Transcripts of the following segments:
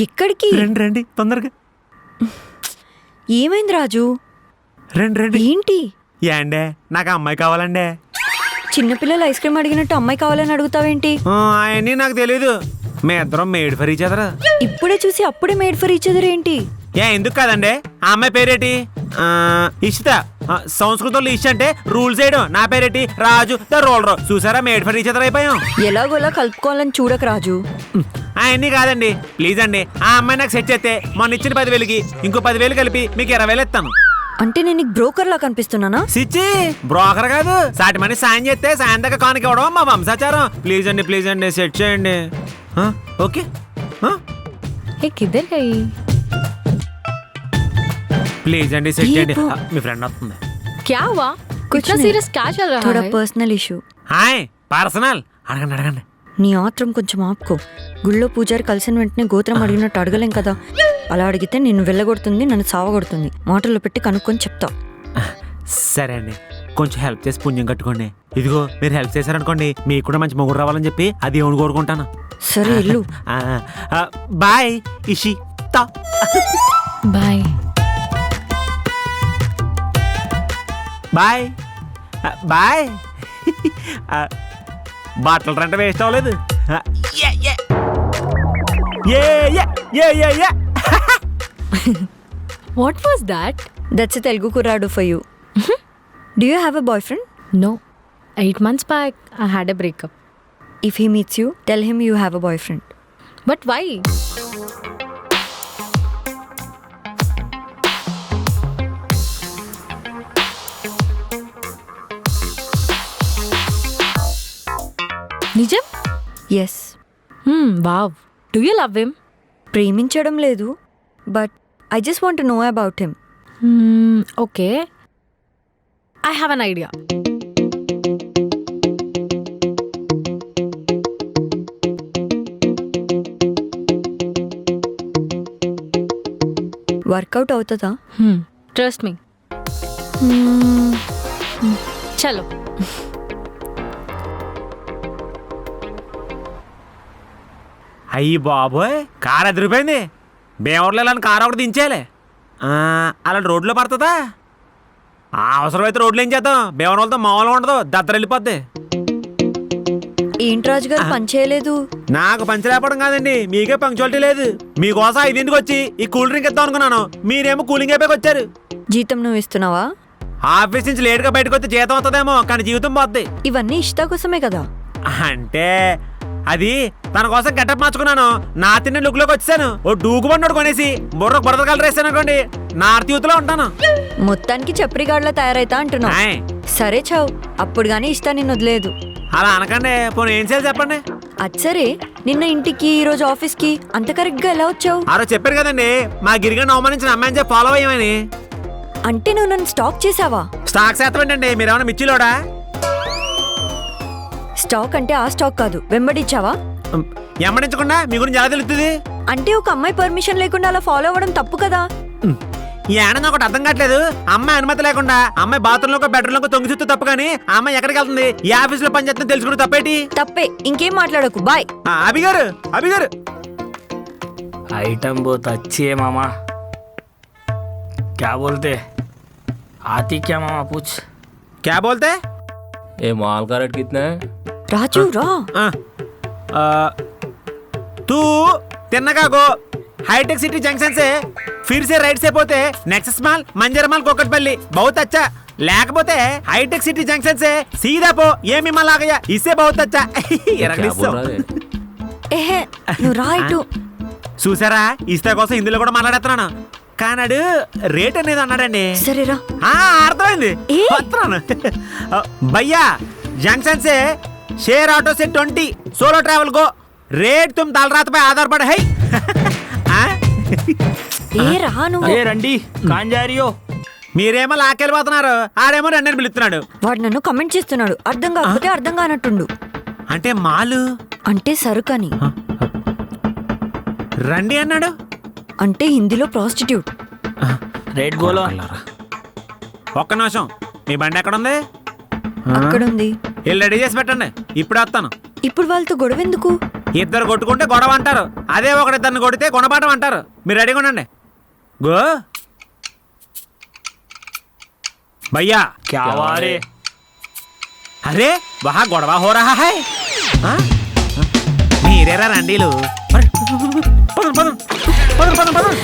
ఎక్కడికి? రండి రండి తొందరగా. ఏమైంది రాజు? రండి రండి. ఏంటి? ఏండే నాకు అమ్మాయి కావాలండే. చిన్నపిల్లలు ఐస్ క్రీమ్ అడిగినట్టు అమ్మాయి కావాలని అడుగుతావేంటి? అవన్నీ నాకు తెలీదు. మీ ఇద్దరం మేడ్ ఫర్ ఈచ్ అదర్. ఇప్పుడే చూసి అప్పుడే మేడ్ ఫర్ ఈచ్ అదర్ ఏంటి? ఎందుకు కాదండి? ఆ అమ్మాయి పేరేటి? ఇష్ట. సంస్కృతంలో ఇష్ట అంటే రూల్స్ వేయడం. నా పేరేటి? రాజు ద రోలర్. చూసారా, మేడ్ ఫర్ ఈచ్ అదర్ అయిపోయాం. ఎలాగోలా కలుపుకోవాలని చూడక రాజు. అవన్నీ కాదండి, ప్లీజ్ అండి. ఆ అమ్మాయి నాకు సెట్ చేస్తే మొన్న ఇచ్చిన 10,000కి ఇంకో 10,000 కలిపి మీకు 20,000 ఇస్తాను. అంటే నేను నీకు బ్రోకర్ లా కనిపిస్తున్నానా? సిచ్చి బ్రోకర్ కాదు, సాటి మనీ సాయం చేస్తే సాయం దగ్గర కానుక ఇవ్వడం మా వంశాచారం. ప్లీజ్ అండి సెట్ చేయండి. ఓకే. కిద్దర్ గయి? ప్లీజ్ అండి సెట్ చేయండి. మీ ఫ్రెండ్ వస్తుంది. क्या हुआ? कुछ इतना नहीं। सीरियस क्या चल रहा थोड़ा है? Personal issue. Hi personal. అడగండి. నీ ఆత్రం కొంచెం ఆపుకో. గుళ్ళో పూజారి కలిసిన వెంటనే గోత్రం అడిగినట్టు అడగలేం కదా. అలా అడిగితే నిన్ను వెళ్ళగొడుతుంది, నన్ను సావగొడుతుంది. మాటల్లో పెట్టి కనుక్కొని చెప్తా. సరే అండి, కొంచెం హెల్ప్ చేసి పుణ్యం కట్టుకోండి. ఇదిగో మీరు హెల్ప్ చేశారనుకోండి, మీకు కూడా మంచి మొగుడు రావాలని చెప్పి అది దేవుని కోరుకుంటాను. సరే ఇల్లు. Bye Ishi. Bye bye bye. బట్టలు రెంట వేస్ట్ అవ్వలేదు. What was that? That's Telugu కుర్రాడు for you. Do you have a boyfriend? No. 8 months back, I had a breakup. If he meets you, tell him you have a boyfriend. But why? నిజం? Yes. Wow. Do you love him? ప్రేమించడం లేదు, but I just want to know about him. Okay. I have an idea. Work out అవుతుందా? Trust me. చలో. అయ్యి బాబోయ్, car ఎదిరిపోయింది. బేవర్లో car ఒకటి దించేయాలి. అలాంటి రోడ్లో పడుతుందా? అవసరమైతే రోడ్లు ఏం చేద్దాం, బేవర్ వాళ్ళతో మామూలుగా ఉండదు, దద్దర వెళ్ళిపోద్ది. ఏంటి రాజు గారు పని చేయలేదు? నాకు పంచి లేపడం కాదండి, మీకే పంక్చువాలిటీ లేదు. మీకోసం 5ంటికి వచ్చి ఈ కూల్ డ్రింక్ ఇద్దాం అనుకున్నాను, మీరేమో కూలింగ్ అయిపోయి వచ్చారు. జీతం నువ్వు ఇస్తున్నావా? ఆఫీస్ నుంచి లేట్గా బయటకు వచ్చి జీతం వస్తుందేమో, కానీ జీవితం పోద్ది. ఇవన్నీ ఇష్టా కోసమే కదా. అంటే అది తన కోసం గెటప్ మార్చుకున్నాను. నా తిన్న లుక్ లోకి వచ్చాను. ఓ డూకు బండి కొనేసి బుర్ర బురద కలర్ వేసాను అనుకోండి, నార్త్ యూత్ లో ఉంటాను. మొత్తానికి చప్రిగాడ్లా తయారైతా అంటున్నావు. సరే చావు, అప్పుడు గానీ ఇష్టా నిన్ను వదిలేదు. అలా అనకండి, పోనీ ఏం చేయాలి చెప్పండి. అది సరే, నిన్న ఇంటికి ఈ రోజు ఆఫీస్ కి అంత కరెక్ట్ గా ఎలా వచ్చావు? ఆ రోజు చెప్పారు కదండి, మా గిరిగని అవమానించిన అమ్మాయిని చెప్పి ఫాలో అయ్యామని. అంటే నువ్వు నన్ను స్టాక్ చేసావా? స్టాక్ శాతం ఏంటండి, మీరేమన్నా మిర్చిలోడా? స్టాక్ అంటే ఆ స్టాక్ కాదు, వెంబడించావా? ఎమ్మడించకుండా మీ గురించి ఎలా తెలుస్తుంది? అంటే ఒక అమ్మాయి పర్మిషన్ లేకుండా అలా ఫాలో అవ్వడం తప్పు కదా. ఈ ఆనందం ఒకటి అర్థం కావట్లేదు. అమ్మాయి అనుమతి లేకుండా అమ్మాయి బాత్రూమ్ లో బెడ్రూమ్ లో తొంగి చుట్టూ తప్పు, కానీ అమ్మాయి ఎక్కడికి వెళ్తుంది, ఈ ఆఫీస్ లో పని చేస్తుంది తెలుసుకుంటూ తప్పేటి? తప్పే, ఇంకేం మాట్లాడకు. బాయ్. అభిగారు आइटम बहुत अच्छी है मामा. क्या बोलते? आती क्या मामा पूछ. क्या बोलते? ये माल का रेट कितना है? రాజు రా. तू तिन्नका गो हाईटेक सिटी जंक्शन से फिर से राइट से पोते नेक्सस माल मंजर माल कोकटपल्ली बहुत अच्छा. లేకపోతే హైటెక్ సిటీ జంక్షన్ से सीधा पो ये भी माल आ गया, इससे बहुत अच्छा. ఏహే, నువ్వు రా ఇటు. చూసారా, ఇస్తా కోసం హిందీలో కూడా మాట్లాడేస్తున్నాను, కానాడు రేట్ అనేది అన్నాడండి. సరేరా. అర్థమైంది. భయ్యా जंक्शन से शेयर ऑटो से 20 सोलो ट्रैवल को रेट तुम दाल रात पे आधार पड़ है. ఏ రా నువ్వు. अरे रंडी कहां जा रही हो? మీరేమో లాకెళ్ళిపోతున్నారు, ఆడేమో రెండని పిలుస్తున్నాడు. వాడు నన్ను కమెంట్ చేస్తున్నాడు, అర్థం కాకపోతే అర్థం కానట్టుండు. అంటే మాలు అంటే సరుకని. రండి అన్నాడు అంటే హిందీలో ప్రాస్టిట్యూట్. रेट बोलो. ఒక్క నిమిషం, మీ బండి ఎక్కడుంది? అక్కడుంది. వెళ్ళి రెడీ చేసి పెట్టండి, ఇప్పుడు వస్తాను. ఇప్పుడు వాళ్ళతో గొడవ ఎందుకు? ఇద్దరు కొట్టుకుంటే గొడవ అంటారు, అదే ఒకరిద్దరిని కొడితే గుణపాఠం అంటారు. మీరు రెడీగా ఉండండి. గో భయ్యా. क्या हुआ रे? అరే వహా గొడవ హో రహా హై. ఆ? మీరేరా రండీలు. మరి, పదండి, పదండి, పదండి, పదండి, పదండి.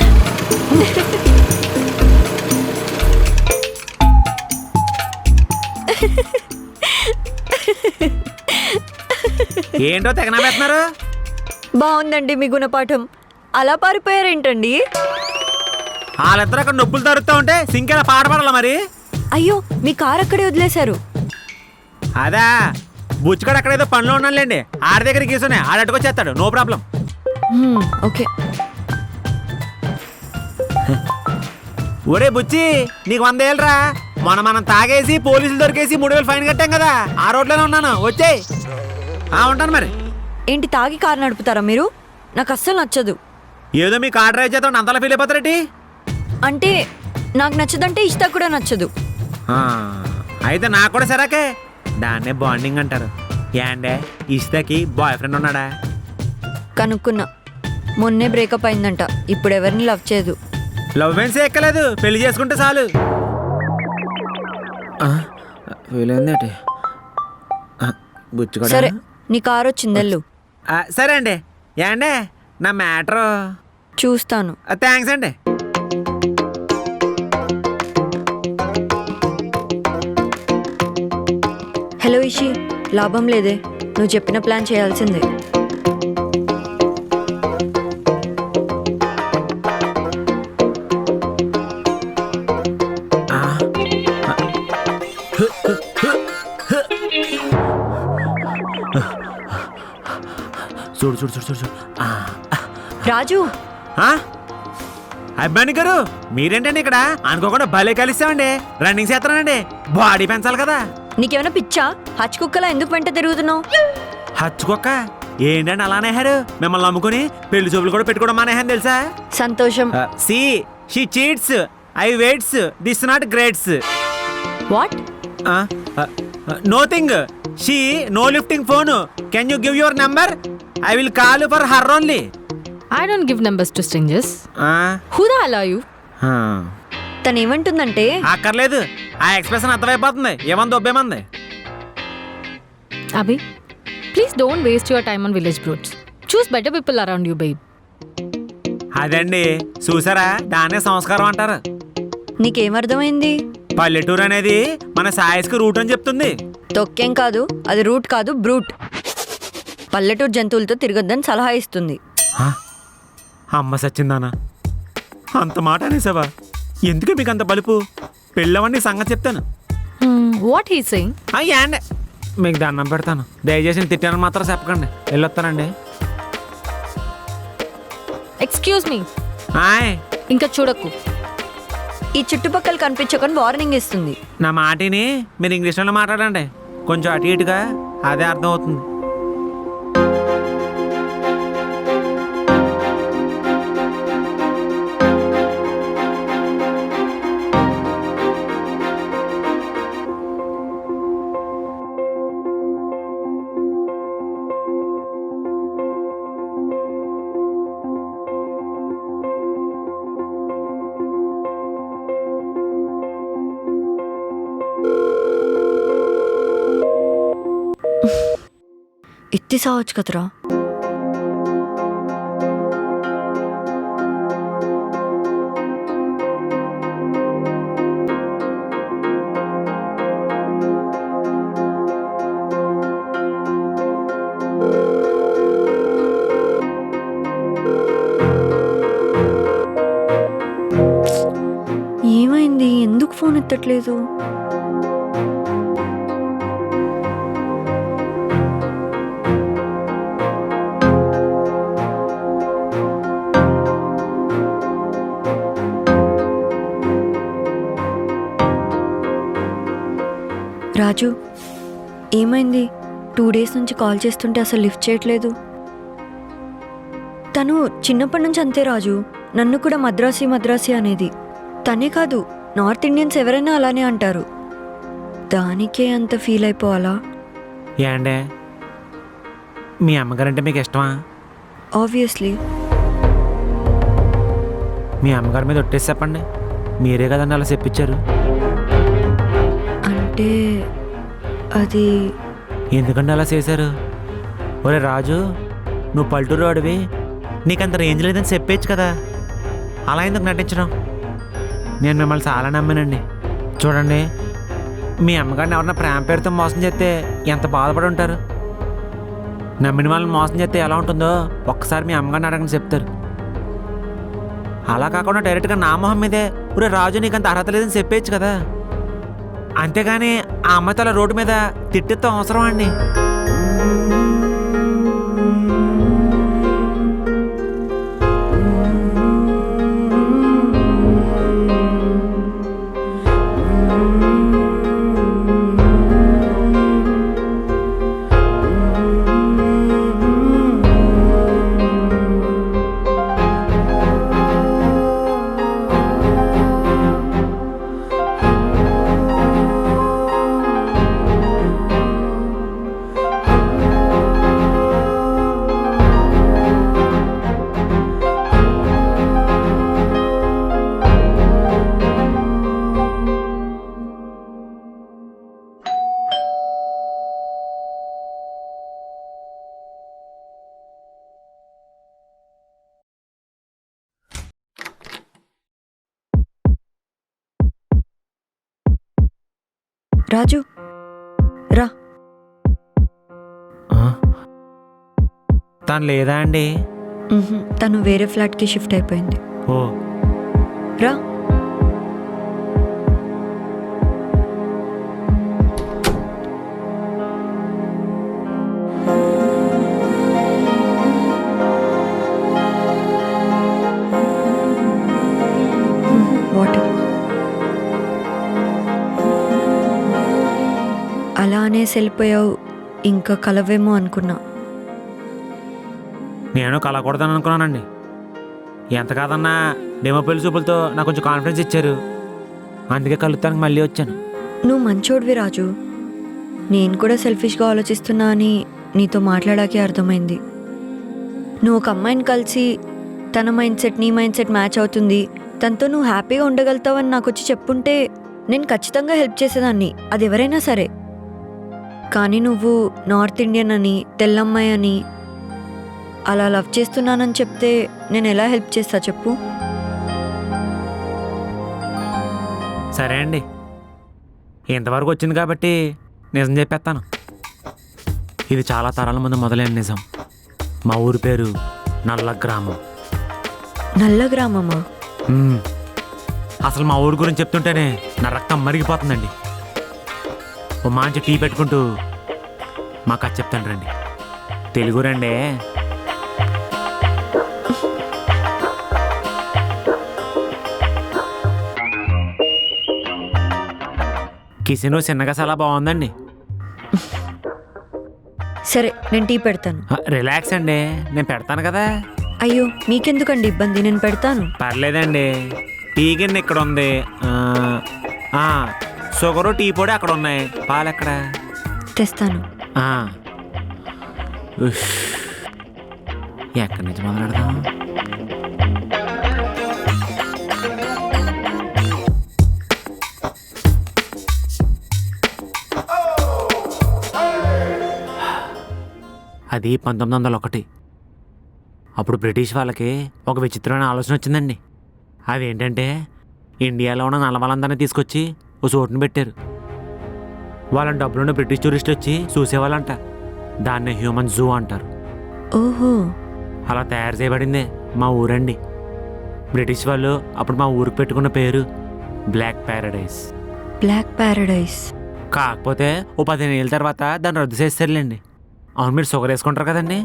ఏంటో తెగనా పెడుతున్నారు? బాగుందండి మీ గుణపాఠం. అలా పారిపోయారేంటండి? వాళ్ళిద్దరు అక్కడ నొప్పులు తరుస్తూ ఉంటే సింకెలా పాట పాడాలా మరి? అయ్యో, మీ కారు అక్కడే వదిలేశారు. అదా బుచ్చుకాడు అక్కడ ఏదో పనిలో ఉన్నానులేండి. ఆడి దగ్గర గీసునే ఆడట్టుకొచ్చేస్తాడు, నో ప్రాబ్లం. ఓకే. ఒరే బుచ్చి, నీకు 100 ఏళ్ళరా. మనం తాగేసి పోలీసులు దొరికేసి 3000 ఫైన్ కట్టాం కదా, ఆ రోడ్లోనే ఉన్నాను, వచ్చేయ్. ఉంటాను మరి. ఏంటి, తాగి కారు నడుపుతారా మీరు? నాకు అస్సలు నచ్చదు. ఏదో మీ కార్ డ్రైవ్ చేద్దాం అంతలా ఫీల్ అయిపోతారేంటి? అంటే నాకు నచ్చదంటే ఇష్ట కూడా నచ్చదు. అయితే నాకు కూడా సరాకే. దాన్నే బాండింగ్ అంటారు. ఏండే ఇష్టకి బాయ్ ఫ్రెండ్ ఉన్నాడా? కనుక్కున్నా, మొన్నే బ్రేకప్ అయిందంట. ఇప్పుడు ఎవరిని లవ్ చేయదు. లవ్ మెన్స్ ఎక్కలేదు, పెళ్లి చేసుకుంటే చాలు. సరే, నీ కారు వచ్చిందెళ్ళు. సరే అండి. ఏండే నా మ్యాటర్ చూస్తాను. థ్యాంక్స్ అండి. హలో ఇషి, లాభం లేదే, నువ్వు చెప్పిన ప్లాన్ చేయాల్సిందే. చూడు చూడు చూడు చూడు చూడు. రాజు, అబ్బాయి గారు మీరేంటండి ఇక్కడ? అనుకోకుండా భలే కలిసామండి. రన్నింగ్ చేస్తానండి, బాడీ పెంచాలి కదా. నీకేమైనా పిచ్చా? హచ్ కుక్కలా ఎందుకు వెంట తిరుగుతున్నావు? హచ్చుకోక్క ఏంటండి అలా నేహారు? మిమ్మల్ని నమ్ముకుని పెళ్లి చూపులు కూడా పెట్టుకోవడం మానేహాను తెలుసా? సంతోషం. See she cheats, I waits, this not greats. What? Nothing. She no lifting phone. Can you give your number? I will call for her only. I don't give numbers to strangers. Who the hell are you? తను ఏమంటుందంటే, అక్కర్లేదు, ఆ expression అర్థమైపోతుంది. ఏమంది ఒబ్బేమంది. Abhi, please don't waste your time on village broods. Choose better people around you, babe. అదండి చూసారా, దాన్నే సంస్కారం అంటారు. నీకేమర్థమైంది? పల్లెటూరు అనేది మన సాయస్కి రూట్ అని చెప్తుంది. తొక్కేం కాదు, అది రూట్ కాదు, బ్రూట్. పల్లెటూరు జంతువులతో తిరగొద్దని సలహా ఇస్తుంది. అమ్మ సచ్చిందానా, అంత మాట అనేసావా? ఎందుకే మీకు అంత బలుపు? పెళ్ళవన్నీ సంగతి చెప్తాను. What he's saying? అండి మీకు దండం పెడతాను, దయచేసి తిట్టాను మాత్రం చెప్పకండి. వెళ్ళొస్తానండి. Excuse me. ఆయ్ ఇంకా చూడకు. ఈ చుట్టుపక్కల కనిపించకుండా వార్నింగ్ ఇస్తుంది. నా మాటిని మీరు ఇంగ్లీష్లో మాట్లాడండి, కొంచెం అటు ఇటుగా అదే అర్థం అవుతుంది. ఎత్తి సావచ్చు కదరా. ఏమైంది? ఎందుకు ఫోన్ ఎత్తట్లేదు? రాజు, ఏమైంది? 2 డేస్ నుంచి కాల్ చేస్తుంటే అసలు లిఫ్ట్ చేయట్లేదు. తను చిన్నప్పటి నుంచి అంతే రాజు, నన్ను కూడా మద్రాసి మద్రాసి అనేది. తనే కాదు, నార్త్ ఇండియన్స్ ఎవరైనా అలానే అంటారు. దానికే అంత ఫీల్ అయిపోవాలా? ఏండే మీ అమ్మగారంటే మీకు ఇష్టమా? ఆబ్వియస్లీ. మీ అమ్మగారి మీద ఒట్టేసి చెప్పండి, మీరే కదండి అలా చెప్పించారు. అంటే అది ఎందుకంటే అలా చేశారు? ఒరే రాజు, నువ్వు పల్లెటూరు వాడివి, నీకంత రేంజ్ లేదని చెప్పేచ్చు కదా, అలా ఎందుకు నటించడం? నేను మిమ్మల్ని చాలా నమ్మానండి. చూడండి, మీ అమ్మగారిని ఎవరన్నా ప్రేమ పేరుతో మోసం చేస్తే ఎంత బాధపడి ఉంటారు. నమ్మిన వాళ్ళని మోసం చేస్తే ఎలా ఉంటుందో ఒక్కసారి మీ అమ్మగారిని అడగని చెప్తారు. అలా కాకుండా డైరెక్ట్గా నా మొహం మీదే ఒరే రాజు నీకంత అర్హత లేదని చెప్పేచ్చు కదా. అంతేగాని ఆ అమ్మాయితో అలా రోడ్డు మీద తిట్టేతో అవసరం అండి. రాజు రా. తను లేదా అండి? తను వేరే ఫ్లాట్కి షిఫ్ట్ అయిపోయింది. ఓ రా. వాటర్. అలా అనేసి వెళ్ళిపోయావు, ఇంకా కలవేమో అనుకున్నా. నేను కలకూడదని అనుకున్నానండి. ఎంత కాదన్నా డెమో పెళ్లి చూపులతో నాకు కొంచెం కాన్ఫిడెన్స్ ఇచ్చారు, అందుకే కలుస్తానికి మళ్ళీ వచ్చాను. నువ్వు మంచోడివి రాజు. నేను కూడా సెల్ఫిష్గా ఆలోచిస్తున్నా అని నీతో మాట్లాడాకే అర్థమైంది. నువ్వు ఒక అమ్మాయిని కలిసి తన మైండ్ సెట్ నీ మైండ్ సెట్ మ్యాచ్ అవుతుంది, తనతో నువ్వు హ్యాపీగా ఉండగలుగుతావని నాకు వచ్చి చెప్పుంటే నేను ఖచ్చితంగా హెల్ప్ చేసేదాన్ని, అది ఎవరైనా సరే. కానీ నువ్వు నార్త్ ఇండియన్ అని, తెల్లమ్మాయి అని, అలా లవ్ చేస్తున్నానని చెప్తే నేను ఎలా హెల్ప్ చేస్తా చెప్పు? సరే అండి, ఇంతవరకు వచ్చింది కాబట్టి నిజం చెప్పేస్తాను. ఇది చాలా తరాల ముందు మొదలైన నిజం. మా ఊరి పేరు నల్ల గ్రామం. నల్ల గ్రామమా? అసలు మా ఊరి గురించి చెప్తుంటేనే నా రక్తం మరిగిపోతుందండి. ఓ మంచి టీ పెట్టుకుంటూ మా కథ చెప్తాను రండి. తెలుగు రండి. కిచెన్ చిన్నగా చాలా బాగుందండి. సరే నేను టీ పెడతాను. రిలాక్స్ అండి, నేను పెడతాను కదా. అయ్యో మీకెందుకండి ఇబ్బంది, నేను పెడతాను. పర్లేదండి, టీ గిన్నె ఇక్కడ ఉంది, షుగరు టీ పొడి అక్కడ ఉన్నాయి, పాలు ఎక్కడ? తెస్తాను. ఎక్కడి నుంచి మొదలెడదాం? అది 1901. అప్పుడు బ్రిటిష్ వాళ్ళకి ఒక విచిత్రమైన ఆలోచన వచ్చిందండి. అదేంటంటే ఇండియాలో ఉన్న నల్లవాళ్ళందరినీ తీసుకొచ్చి ఓ చోటును పెట్టారు. వాళ్ళని డబ్బులున్న బ్రిటిష్ టూరిస్టులు వచ్చి చూసేవాళ్ళంట. దాన్నే హ్యూమన్ జూ అంటారు. ఓహో, అలా తయారు చేయబడిందే మా ఊరండి. బ్రిటిష్ వాళ్ళు అప్పుడు మా ఊరికి పెట్టుకున్న పేరు బ్లాక్ ప్యారడైజ్. Black Paradise. కాకపోతే ఓ 15 ఏళ్ళ తర్వాత దాన్ని రద్దు చేస్తారులేండి. అవును, మీరు షుగర్ వేసుకుంటారు కదండి?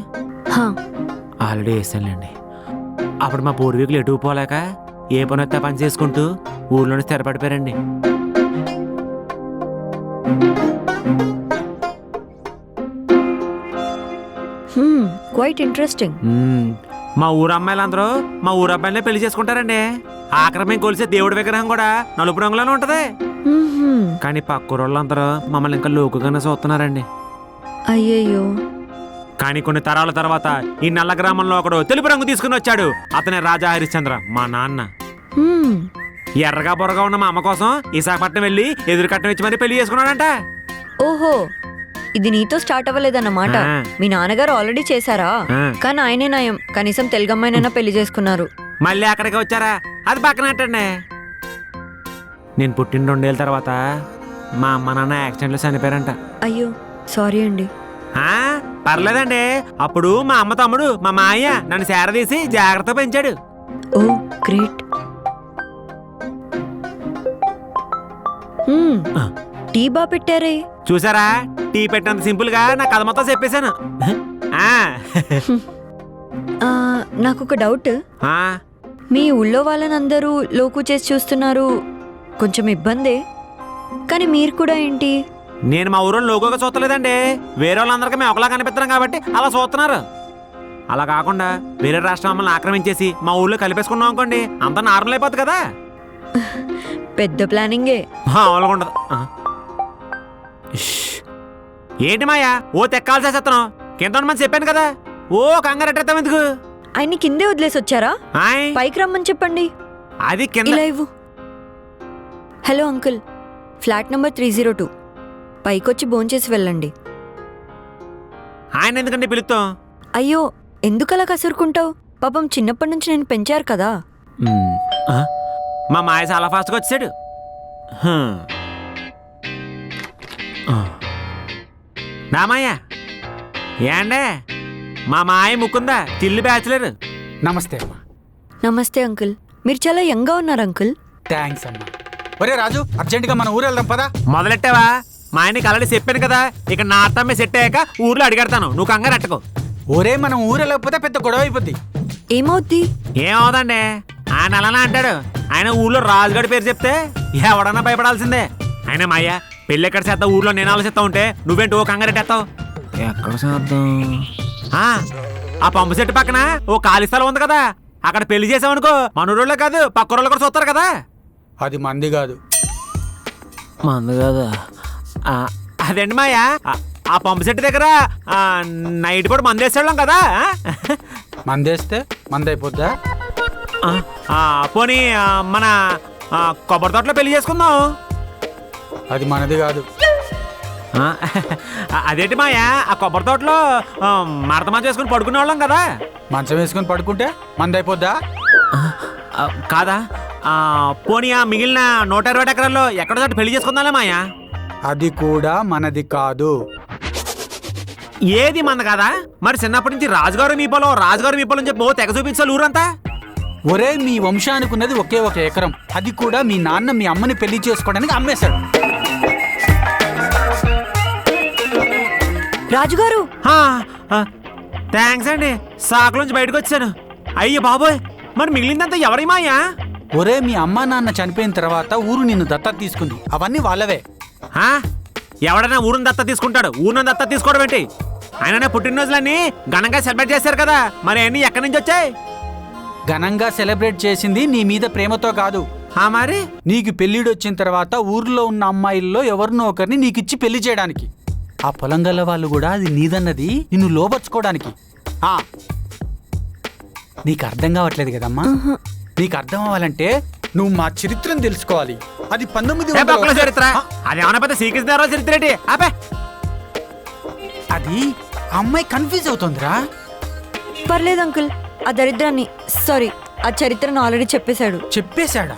ఆల్రెడీ వేసానులేండి. అప్పుడు మా పూర్వీకులు ఎటుకు పోలేక ఏ పని వస్తే పని చేసుకుంటూ ఊర్లోనే స్థిరపడిపోయారండి. Quite interesting. మా ఊరు అమ్మాయిలందరూ మా ఊరు అబ్బాయిలే పెళ్లి చేసుకుంటారండి. ఆక్రమం కొలిసే దేవుడి విగ్రహం కూడా నలుపు రంగులోనే ఉంటది. కానీ పక్క ఊరోళ్ళందరూ మమ్మల్ని ఇంకా లోకుగానే చూస్తున్నారండి. అయ్యయ్యో. కానీ కొన్ని తరాల తర్వాత ఈ నల్ల గ్రామంలో ఒకడు తెలుపు రంగు తీసుకుని వచ్చాడు. అతనే రాజా హరిశ్చంద్ర, మా నాన్న. హ్మ్. ఎర్రగా బొరగా ఉన్న మా అమ్మ కోసం విశాఖపట్నం వెళ్ళి ఎదురు కట్నం ఇచ్చి మరీ పెళ్లి చేసుకున్నాడంట. ఓహో, ఇది నీతో స్టార్ట్ అవ్వలేదన్నమాట. ఆ. మీ నాన్నగారు ఆల్రెడీ చేశారా? ఆ. కానీ ఆయనే నయం, కనీసం తెలుగు అమ్మాయినైనా పెళ్లి చేసుకున్నారు. మళ్ళీ అక్కడికి వచ్చారా? అది పక్కన అట్టండి. నేను పుట్టిన 2 ఏళ్ళ తర్వాత మా అమ్మ నాన్న యాక్సిడెంట్లో చనిపోయారంట. అయ్యో, సారీ అండి. ఆ, పర్లేదండి. అప్పుడు మా అమ్మ తమ్ముడు మా మాయ నన్ను సేరదీసి జాగ్రత్త పెంచాడు. ఓ గ్రేట్. హ్మ్. టీ బా పెట్టారే. చూసారా, టీ పెట్టినంత సింపుల్ గా నా కథ మొత్తం చెప్పేశాను. ఆ, ఆ, నాకొక డౌట్. ఆ, మీ ఊళ్ళో వాళ్ళనందరూ లోకు చేసి చూస్తున్నారు, కొంచెం ఇబ్బందే. కానీ మీరు కూడా ఏంటి? నేను మా ఊరిలో లోగోగా చూస్తలేదండి. వేరే వాళ్ళందరికీ మేము ఒకలా కనిపిస్తున్నాం కాబట్టి అలా చూస్తున్నారు. అలా కాకుండా వేరే రాష్ట్రం మమ్మల్ని ఆక్రమించేసి మా ఊళ్ళో కలిపేసుకున్నాం అనుకోండి, అంతా నార్మల్ అయిపోతుంది కదా. పెద్ద ప్లానింగే. మామూలుగా ఉండదు. ఆ. ఇష్. ఏంటి మాయా ఓ తెక్కాల్సి చేస్తున్నావు? కింద మంది చెప్పాను కదా, ఓ కంగారెట్టేస్తాం ఎందుకు? ఆయన్ని కిందే వదిలేసి వచ్చారా? ఆయ్, పైకి రమ్మని చెప్పండి. అది కింద. ఇలా ఇవ్వు. Hello uncle, flat number 302. పైకొచ్చి భోంచేసి వెళ్ళండి. ఆయన ఎందుకంటే పిలుస్తాం? అయ్యో, ఎందుకలా కసురుకుంటావు? పాపం చిన్నప్పటి నుంచి నేను పెంచారు కదా. ఆ? మా మాయ చాలా ఫాస్ట్గా వచ్చాడు. నా మాయ ఏండే, మా మాయ ముక్కుందా చిల్లు బ్యాచులర్. నమస్తే అమ్మా. నమస్తే అంకుల్, మీరు చాలా యంగ్గా ఉన్నారు అంకుల్. థ్యాంక్స్ అమ్మా. ఒరే రాజు, అర్జెంటుగా మన ఊరు వెళ్దాం పదా. మొదలెట్టావా? మా ఆయనకి ఆల్రెడీ చెప్పాను కదా, ఇక నా అత్తమ్మే సెట్ అయ్యాక ఊర్లో అడిగెడతాను, నువ్వు కంగారు అట్టకు. ఒరే, మనం ఊరు వెళ్ళకపోతే పెద్ద గొడవ అయిపోద్ది. ఏమవుద్ది? ఏమవుదండి, ఆయన అలానే అంటాడు. ఆయన ఊర్లో రాజుగాడి పేరు చెప్తే ఎవడన్నా భయపడాల్సిందే. ఆయన మాయ పెళ్ళి ఎక్కడ చేద్దాం, ఊర్లో నేను ఆలోచిస్తా ఉంటే నువ్వేంటి ఓ కంగారెట్టేస్తావు? ఎక్కడ చేద్దాం? ఆ పంపు సెట్టు పక్కన ఓ ఖాళీ స్థలం ఉంది కదా, అక్కడ పెళ్లి చేసామనుకో మన ఊళ్ళో కాదు పక్క ఊళ్ళో కూడా చూస్తారు కదా. అది మంది కాదు. మందు కదా? అదేంటి మాయా, ఆ పంపు సెట్టు దగ్గర నైట్ కూడా మందు వేసేవాళ్ళం కదా. మందేస్తే మంది అయిపోద్దా? పోనీ మన కొబ్బరి తోటలో పెళ్లి చేసుకుందాం. అది మనది కాదు. అదేంటి మాయా, ఆ కొబ్బరి తోటలో మరత చేసుకుని పడుకునే వాళ్ళం కదా. మంచం వేసుకొని పడుకుంటే మంది అయిపోద్దా? కాదా? పోనీ ఆ మిగిలిన 120 ఎకరాల్లో ఎక్కడో చోట పెళ్లి చేసుకుందాలే మాయా. అది కూడా మనది కాదు. ఏది మంద కాదా? మరి చిన్నప్పటి నుంచి రాజుగారు మీ పొలం, రాజుగారు మీ పొలం చెప్పి ఓ తెగ చూపించాలి ఊరంతా. ఒరే, మీ వంశానికి ఉన్నది ఒకే ఒక ఎకరం, అది కూడా మీ నాన్న మీ అమ్మని పెళ్లి చేసుకోవడానికి అమ్మేశాడు. రాజుగారు, థ్యాంక్స్ అండి, సాకులోంచి బయటకు వచ్చాను. అయ్యో బాబోయ్, మరి మిగిలిందంతా ఎవరి మాయా? ఒరే, మీ అమ్మా నాన్న చనిపోయిన తర్వాత ఊరు నిన్ను దత్తత తీసుకుంది, అవన్నీ వాళ్ళవే. ఎవడైనా ఊరిని దత్త తీసుకుంటాడు, ఊరిని దత్త తీసుకోవడం ఏంటి? ఆయననే పుట్టినరోజులన్నీ ఘనంగా సెలబ్రేట్ చేశారు కదా, మరి అన్నీ ఎక్కడి నుంచి వచ్చాయి? ఘనంగా సెలబ్రేట్ చేసింది నీ మీద ప్రేమతో కాదు. మరి నీకు పెళ్ళిడొచ్చిన తర్వాత ఊర్లో ఉన్న అమ్మాయిల్లో ఎవరినో ఒకరిని నీకిచ్చి పెళ్లి చేయడానికి. ఆ పొలం గల వాళ్ళు కూడా అది నీదన్నది నిన్ను లోపర్చుకోవడానికి. నీకు అర్థం కావట్లేదు కదమ్మా. నీకు అర్థం అవ్వాలంటే నువ్వు మా చరిత్రను తెలుసుకోవాలి. అది 1900 చరిత్ర. అది ఏమన్నా పెద్ద శ్రీకృష్ణ చరిత్ర ఏంటి? ఆపే. అది ఆ అమ్మాయి కన్ఫ్యూజ్ అవుతుందిరా. పర్లేదు అంకుల్, ఆ దరిద్రాన్ని, సారీ, ఆ చరిత్రను ఆల్రెడీ చెప్పేశాడు. చెప్పేశాడా?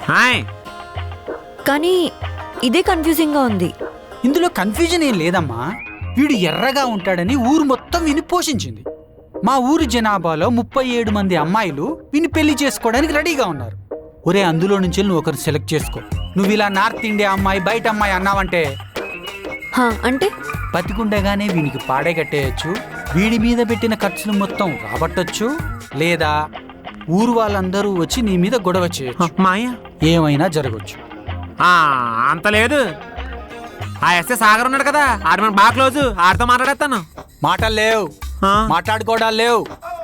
కానీ ఇదే కన్ఫ్యూజింగ్ గా ఉంది. ఇందులో కన్ఫ్యూజన్ ఏం లేదమ్మా. వీడు ఎర్రగా ఉంటాడని ఊరు మొత్తం విని పోషించింది. మా ఊరు జనాభాలో 37 మంది అమ్మాయిలు విని పెళ్లి చేసుకోవడానికి రెడీగా ఉన్నారు. ఒరే, అందులో నుంచి నువ్వు ఒకరు సెలెక్ట్ చేసుకో. నువ్వు ఇలా నార్త్ ఇండియా అమ్మాయి, బయట అమ్మాయి అన్నావంటే అంటే బతికుండగానే వీనికి పాడే కట్టేయచ్చు, వీడి మీద పెట్టిన ఖర్చులు మొత్తం రాబట్టొచ్చు, లేదా ఊరు వాళ్ళందరూ వచ్చి నీ మీద గొడవ చేయొచ్చు. మాయా ఏమైనా జరగచ్చు. అంత లేదు. ఆ ఎస్ఏ సాగర్ ఉన్నాడు కదా, ఆడు మన బాగా క్లోజు, ఆడితో మాట్లాడేస్తాను. మాటలు లేవు, మాట్లాడుకోవడాలు లేవు.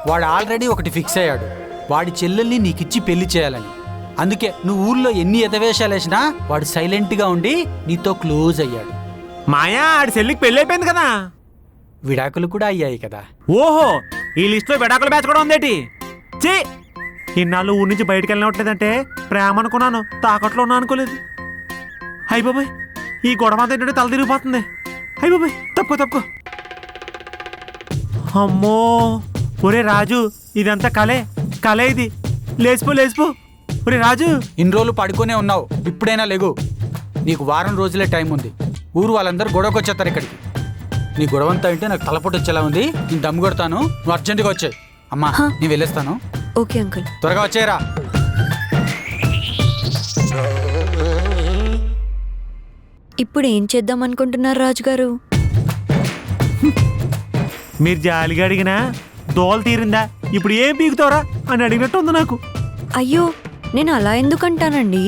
వాడు ఆల్రెడీ ఒకటి ఫిక్స్ అయ్యాడు, వాడి చెల్లెల్ని నీకిచ్చి పెళ్లి చేయాలని. అందుకే నువ్వు ఊర్లో ఎన్ని ఎదవేషాలు వేసినా వాడు సైలెంట్గా ఉండి నీతో క్లోజ్ అయ్యాడు. మాయా, ఆడి చెల్లికి పెళ్ళి అయిపోయింది కదా. విడాకులు కూడా అయ్యాయి కదా. ఓహో, ఈ లిస్ట్ లో విడాకుల బ్యాచ్ కూడా ఉందేటి? చీ, ఇన్నాళ్ళు ఊరి నుంచి బయటకు వెళ్ళినట్లేదంటే ప్రేమ అనుకున్నాను, తాకట్లో ఉన్నా అనుకోలేదు. అయ్య బాబాయ్, ఈ గొడవ అంతా ఏంటంటే తల తిరిగిపోతుంది. అయ్య బాబాయ్, తప్పుకో. అమ్మో, ఒరే రాజు, ఇదంతా కలే ఇది. లేచిపో. ఒరే రాజు, ఇన్ని రోజులు పడుకునే ఉన్నావు, ఇప్పుడైనా లేగు. నీకు వారం రోజులే టైం ఉంది. ఊరు వాళ్ళందరూ గొడవకు వచ్చేస్తారు ఇక్కడికి. నీ గొడవంతా అంటే నాకు తలపోటు వచ్చేలా ఉంది. నేను దమ్ము కొడతాను, నువ్వు అర్జెంటుగా వచ్చాయి. అమ్మా, నేను వెళ్ళేస్తాను. Okay uncle. త్వరగా వచ్చేయరా. ఇప్పుడు ఏం చేద్దాం అనుకుంటున్నారు రాజుగారు? మీరు జాలిగా అడిగినా దోలు తీరిందా, ఇప్పుడు ఏం పీకుతావరా అని అడిగినట్టు ఉంది నాకు. అయ్యో, నేను అలా ఎందుకంటానండి?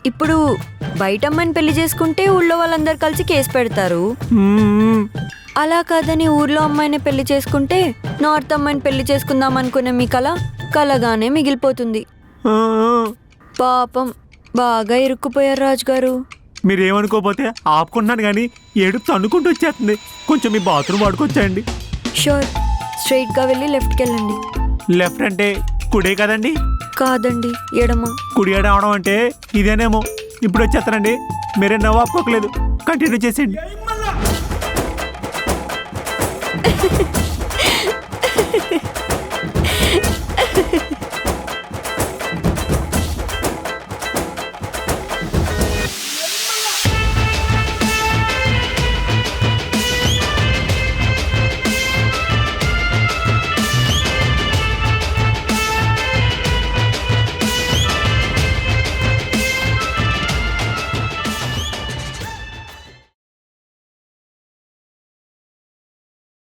ఇప్పుడు బయట అమ్మాయిని పెళ్లి చేసుకుంటే ఊళ్ళో వాళ్ళందరూ కలిసి కేసు పెడతారు. అలా కాదని ఊర్లో అమ్మాయిని పెళ్లి చేసుకుంటే నార్త్ అమ్మాయిని పెళ్లి చేసుకుందాం అనుకునే మీ కలగానే మిగిలిపోతుంది. పాపం బాగా ఇరుక్కుపోయారు రాజుగారు. మీరేమనుకోపోతే ఆపుకుంటున్నాను కానీ ఏడుపు తన్నుకుంటూ వచ్చేస్తుంది. కొంచెం మీ బాత్రూమ్ వాడుకొచ్చాయండి. షూర్, స్ట్రైట్గా వెళ్ళి లెఫ్ట్కి వెళ్ళండి. లెఫ్ట్ అంటే కుడే కదండి? కాదండి, ఎడమ. కుడి అవడం అంటే ఇదేనేమో. ఇప్పుడు వచ్చేస్తానండి, మీరే నవ్వు ఆపుకోకలేదు. కంటిన్యూ చేసేయండి.